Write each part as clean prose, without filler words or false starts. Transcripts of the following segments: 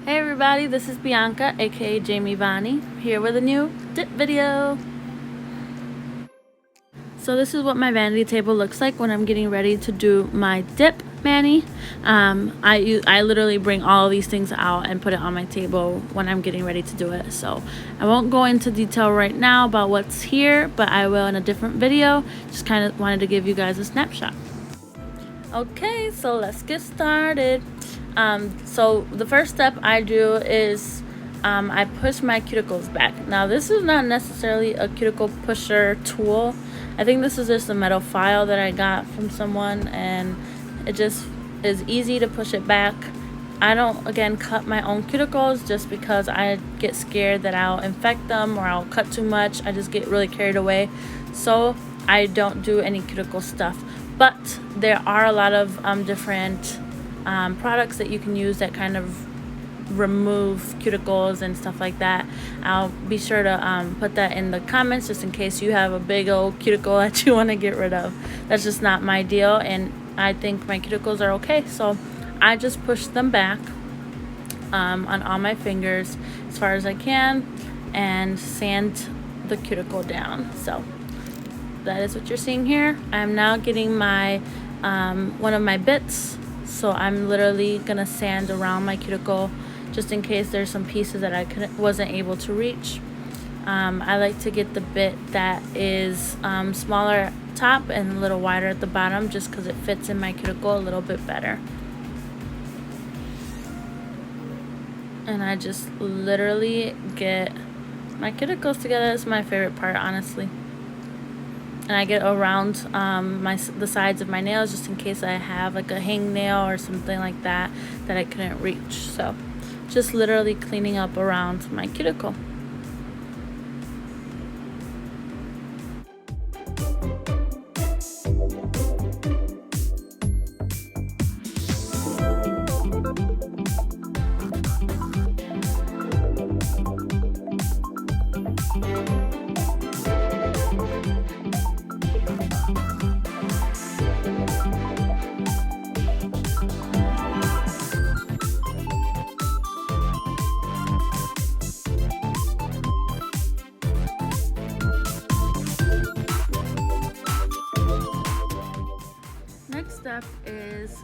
Hey everybody, this is Bianca, aka Jamie Vani, here with a new dip video. So this is what my vanity table looks like when I'm getting ready to do my dip mani. I literally bring all of these things out and put it on my table when I'm getting ready to do it. So I won't go into detail right now about what's here, but I will in a different video. Just kind of wanted to give you guys a snapshot. Okay, so let's get started. So the first step I do is I push my cuticles back. Now this is not necessarily a cuticle pusher tool. I think this is just a metal file that I got from someone, and it just is easy to push it back. I don't, again, cut my own cuticles just because I get scared that I'll infect them or I'll cut too much. I just get really carried away. So I don't do any cuticle stuff. But there are a lot of different products that you can use that kind of remove cuticles and stuff like that. I'll be sure to put that in the comments just in case you have a big old cuticle that you want to get rid of. That's just not my deal, and I think my cuticles are okay, so I just push them back on all my fingers as far as I can and sand the cuticle down. So that is what you're seeing here. I'm now getting my one of my bits, so I'm literally gonna sand around my cuticle just in case there's some pieces that I wasn't able to reach. I like to get the bit that is smaller at top and a little wider at the bottom, just because it fits in my cuticle a little bit better. And I just literally get my cuticles together. It's my favorite part, honestly. And I get around the sides of my nails just in case I have like a hangnail or something like that I couldn't reach. So just literally cleaning up around my cuticle. Next step is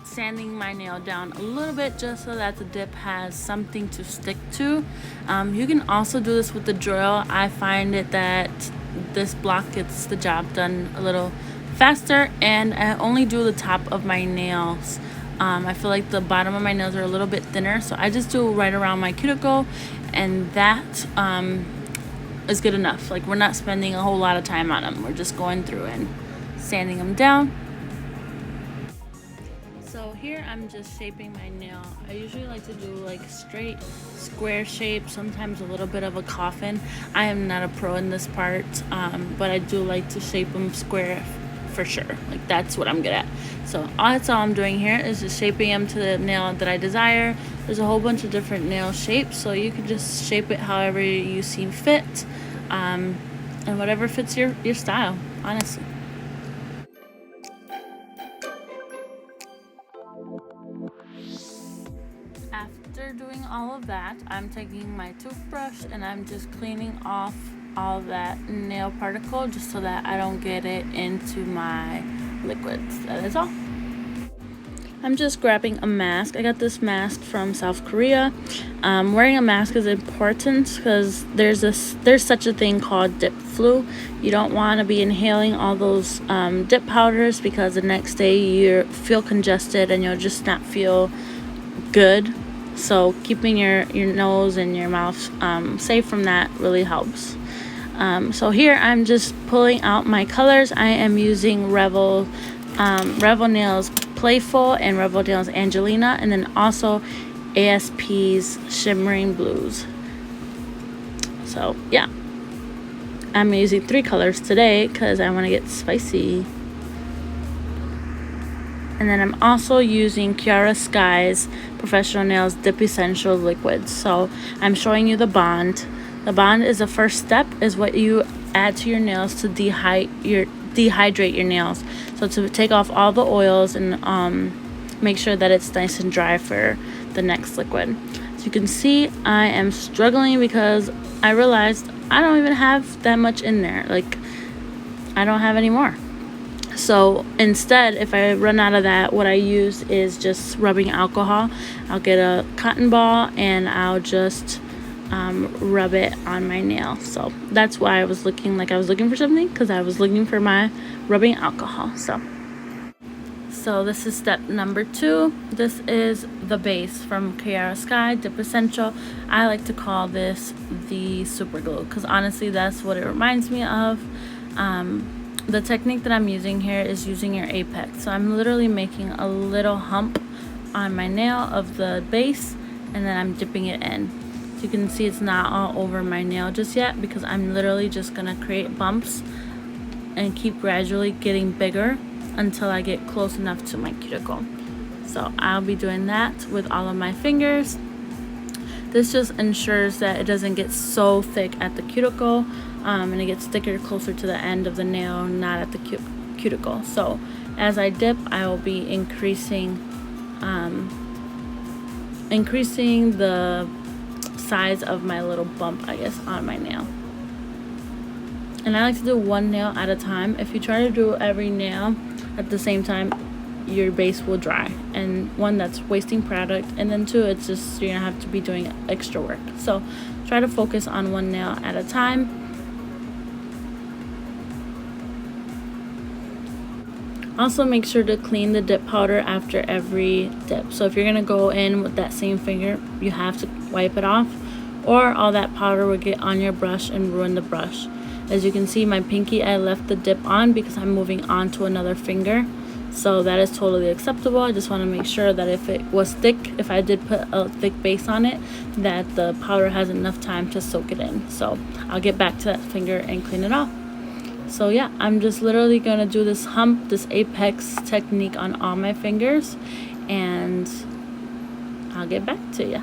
sanding my nail down a little bit just so that the dip has something to stick to. You can also do this with the drill. I find it that this block gets the job done a little faster, and I only do the top of my nails. I feel like the bottom of my nails are a little bit thinner, so I just do right around my cuticle, and that is good enough. Like, we're not spending a whole lot of time on them. We're just going through and sanding them down. So here I'm just shaping my nail. I usually like to do like straight square shape, sometimes a little bit of a coffin. I am not a pro in this part, but I do like to shape them square for sure. Like, that's what I'm good at. So that's all I'm doing here is just shaping them to the nail that I desire. There's a whole bunch of different nail shapes, so you can just shape it however you see fit, and whatever fits your style, honestly. After doing all of that, I'm taking my toothbrush and I'm just cleaning off all that nail particle just so that I don't get it into my liquids. That is all. I'm just grabbing a mask. I got this mask from South Korea. Wearing a mask is important because there's such a thing called dip flu. You don't want to be inhaling all those dip powders, because the next day you feel congested and you'll just not feel good. So keeping your nose and your mouth safe from that really helps. So here I'm just pulling out my colors. I am using Revel Nails Playful and Revel Nails Angelina, and then also ASP's Shimmering Blues. So yeah, I'm using 3 colors today because I want to get spicy. And then I'm also using Kiara Sky's Professional Nails Dip Essential Liquids. So I'm showing you the bond. The bond is the first step, is what you add to your nails to dehydrate your nails. So to take off all the oils and make sure that it's nice and dry for the next liquid. So you can see I am struggling because I realized I don't even have that much in there. Like, I don't have any more. So instead, if I run out of that, what I use is just rubbing alcohol. I'll get a cotton ball and I'll just rub it on my nail. So that's why I was looking like I was looking for something, because I was looking for my rubbing alcohol. So this is step number 2. This is the base from Kiara Sky Dip Essential. I like to call this the Supergoop because honestly that's what it reminds me of. The technique that I'm using here is using your apex. So I'm literally making a little hump on my nail of the base, and then I'm dipping it in. So you can see it's not all over my nail just yet, because I'm literally just gonna create bumps and keep gradually getting bigger until I get close enough to my cuticle. So I'll be doing that with all of my fingers. This just ensures that it doesn't get so thick at the cuticle, and it gets thicker closer to the end of the nail, not at the cuticle. So as I dip, I will be increasing the size of my little bump, I guess, on my nail. And I like to do one nail at a time. If you try to do every nail at the same time, your base will dry, and one, that's wasting product, and then two, it's just you're gonna have to be doing extra work. So try to focus on one nail at a time. Also make sure to clean the dip powder after every dip. So if you're gonna go in with that same finger, you have to wipe it off, or all that powder will get on your brush and ruin the brush. As you can see, my pinky, I left the dip on because I'm moving on to another finger. So that is totally acceptable. I just want to make sure that if it was thick, if I did put a thick base on it, that the powder has enough time to soak it in. So I'll get back to that finger and clean it off. So yeah, I'm just literally going to do this hump, this apex technique on all my fingers, and I'll get back to you.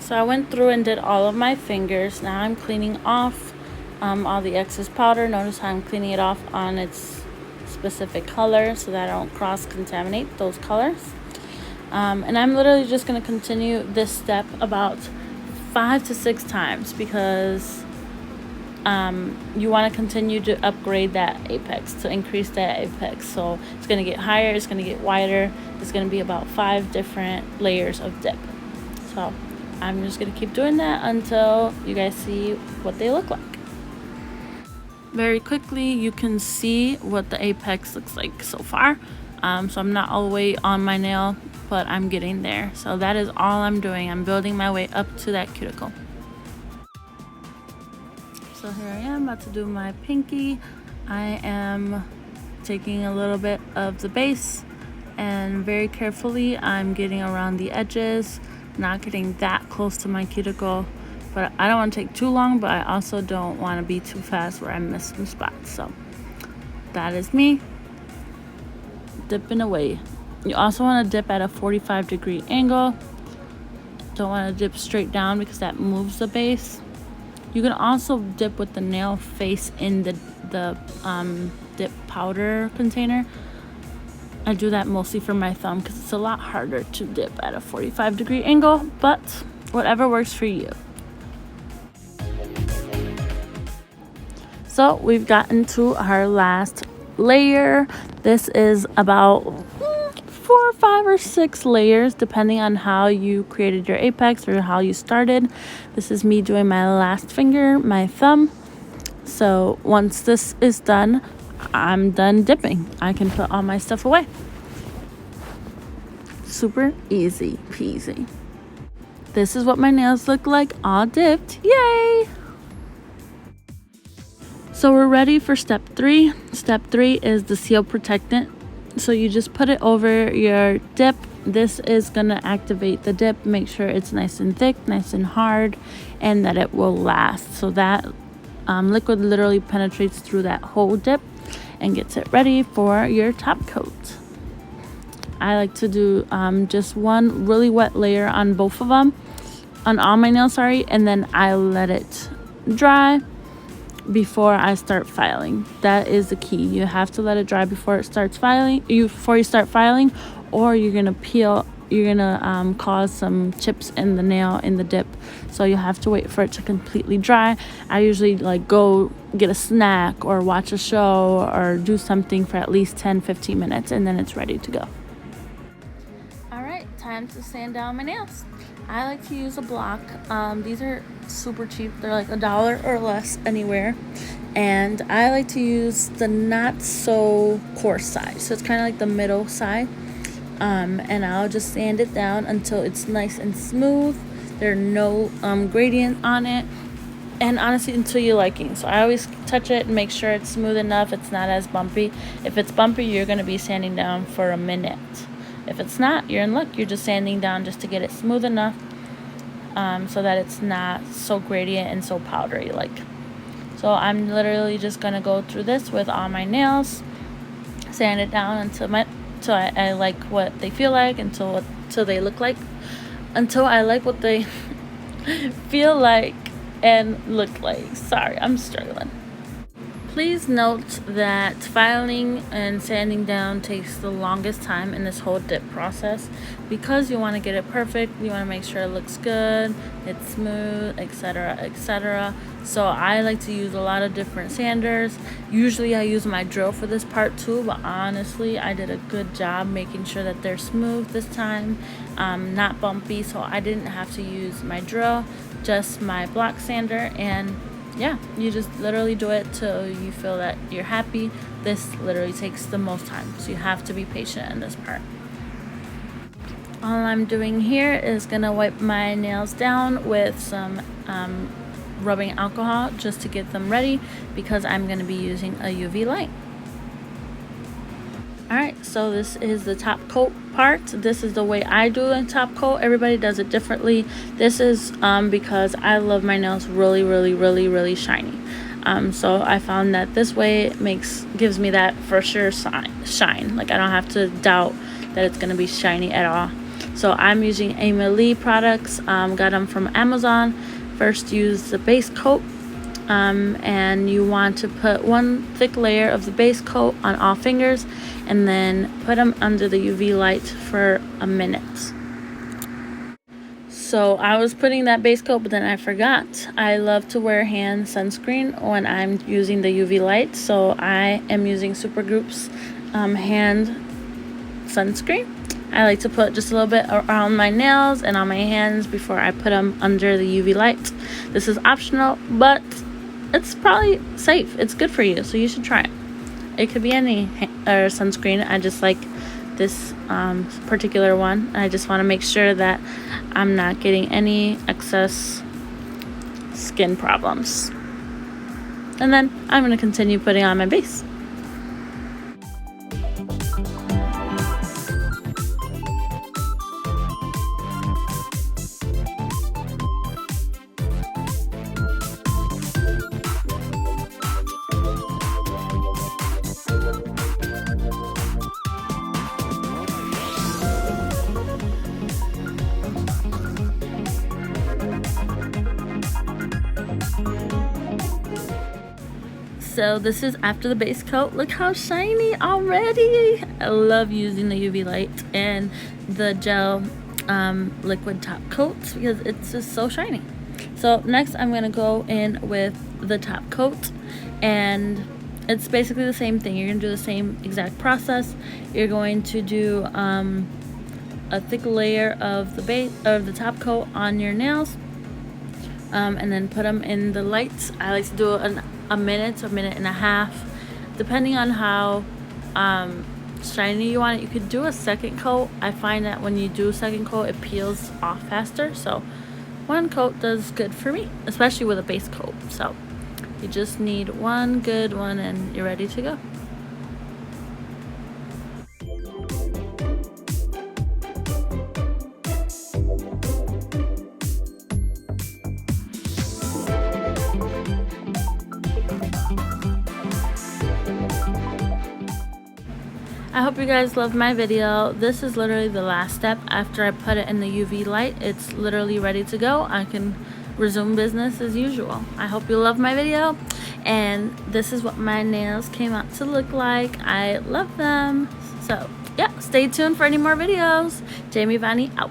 So I went through and did all of my fingers. Now I'm cleaning off all the excess powder. Notice how I'm cleaning it off on its specific color so that I don't cross-contaminate those colors. And I'm literally just going to continue this step about 5 to 6 times, because you want to continue to upgrade that apex, to increase that apex. So it's going to get higher, it's going to get wider. It's going to be about 5 different layers of dip. So I'm just going to keep doing that until you guys see what they look like. Very quickly, you can see what the apex looks like so far. So I'm not all the way on my nail, but I'm getting there. So that is all I'm doing. I'm building my way up to that cuticle. So here I am about to do my pinky. I am taking a little bit of the base, and very carefully I'm getting around the edges, not getting that close to my cuticle. But I don't want to take too long, but I also don't want to be too fast where I miss some spots. So that is me dipping away. You also want to dip at a 45-degree angle. Don't want to dip straight down because that moves the base. You can also dip with the nail face in the dip powder container. I do that mostly for my thumb because it's a lot harder to dip at a 45-degree angle, but whatever works for you. So we've gotten to our last layer. This is about 4, 5, or 6 layers depending on how you created your apex or how you started. This is me doing my last finger, my thumb. So once this is done, I'm done dipping. I can put all my stuff away. Super easy peasy. This is what my nails look like all dipped. Yay! So we're ready for step 3. Step 3 is the seal protectant. So you just put it over your dip. This is going to activate the dip, make sure it's nice and thick, nice and hard, and that it will last. So that liquid literally penetrates through that whole dip and gets it ready for your top coat. I like to do just one really wet layer on both of them, on all my nails, and then I let it dry before I start filing. That is the key. You have to let it dry before it starts filing. Before you start filing, or you're gonna peel you're gonna cause some chips in the nail in the dip, so you have to wait for it to completely dry. I usually like go get a snack or watch a show or do something for at least 10-15 minutes, and then it's ready to go. All right, time to sand down my nails. I like to use a block. These are super cheap. They're like $1 or less anywhere. And I like to use the not so coarse side. So it's kind of like the middle side. And I'll just sand it down until it's nice and smooth. There are no gradient on it. And honestly, until you're liking. So I always touch it and make sure it's smooth enough. It's not as bumpy. If it's bumpy, you're going to be sanding down for a minute. If it's not, you're in luck. You're just sanding down just to get it smooth enough so that it's not so gradient and so powdery like. So I'm literally just going to go through this with all my nails, sand it down until I like what they feel like, until they look like, until I like what they feel like and look like. Sorry, I'm struggling. Please note that filing and sanding down takes the longest time in this whole dip process because you want to get it perfect. You want to make sure it looks good, it's smooth, etc., etc. So I like to use a lot of different sanders. Usually I use my drill for this part too, but honestly I did a good job making sure that they're smooth this time, not bumpy, so I didn't have to use my drill, just my block sander. And yeah, you just literally do it till you feel that you're happy. This literally takes the most time, so you have to be patient in this part. All I'm doing here is gonna wipe my nails down with some rubbing alcohol just to get them ready because I'm gonna be using a UV light. Alright, so this is the top coat part. This is the way I do a top coat. Everybody does it differently. This is because I love my nails really, really, really, really shiny. So I found that this way gives me that for sure shine. Like I don't have to doubt that it's going to be shiny at all. So I'm using Aimeili products. Got them from Amazon. First use the base coat. And you want to put one thick layer of the base coat on all fingers and then put them under the UV light for a minute. So I was putting that base coat, but then I forgot. I love to wear hand sunscreen when I'm using the UV light, so I am using Supergoop's hand sunscreen. I like to put just a little bit around my nails and on my hands before I put them under the UV light. This is optional, but it's probably safe. It's good for you, so you should try it. It could be any sunscreen. I just like this particular one. I just want to make sure that I'm not getting any excess skin problems. And then I'm going to continue putting on my base. So this is after the base coat. Look how shiny already. I love using the UV light and the gel liquid top coats because it's just so shiny. So next I'm going to go in with the top coat, and it's basically the same thing. You're going to do the same exact process. You're going to do a thick layer of the base of the top coat on your nails, and then put them in the lights. I like to do a minute to a minute and a half, depending on how shiny you want it. You could do a second coat. I find that when you do a second coat, it peels off faster. So one coat does good for me, especially with a base coat. So you just need one good one and you're ready to go. I hope you guys love my video. This is literally the last step. After I put it in the UV light, it's literally ready to go. I can resume business as usual. I hope you love my video, and this is what my nails came out to look like. I love them. So yeah, stay tuned for any more videos. Jamie Vanny out.